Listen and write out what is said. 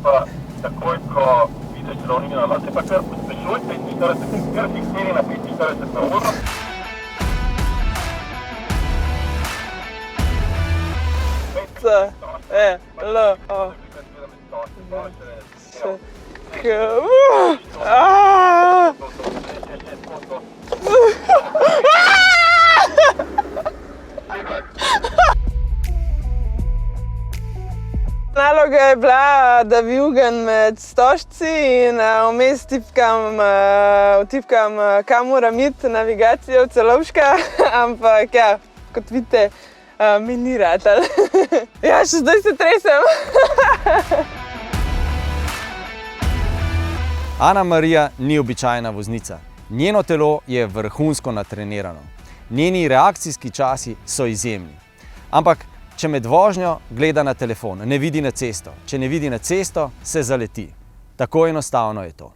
pa takoj, ko vidiš ravnino, no, se pa kar pospešuj 45, kar fiksiri na 45 na uro. Naloga je bila, da vijugam med stožci in vmes vtipkam, kam moram iti, navigacijo v Celovška, ampak ja, kot vidite, mi ni ratalo. Ja, še zdaj se tresem. Ana-Marija ni običajna voznica. Njeno telo je vrhunsko natrenirano. Njeni reakcijski časi so izjemni. Ampak, če med vožnjo gleda na telefon, ne vidi na cesto. Če ne vidi na cesto, se zaleti. Tako enostavno je to.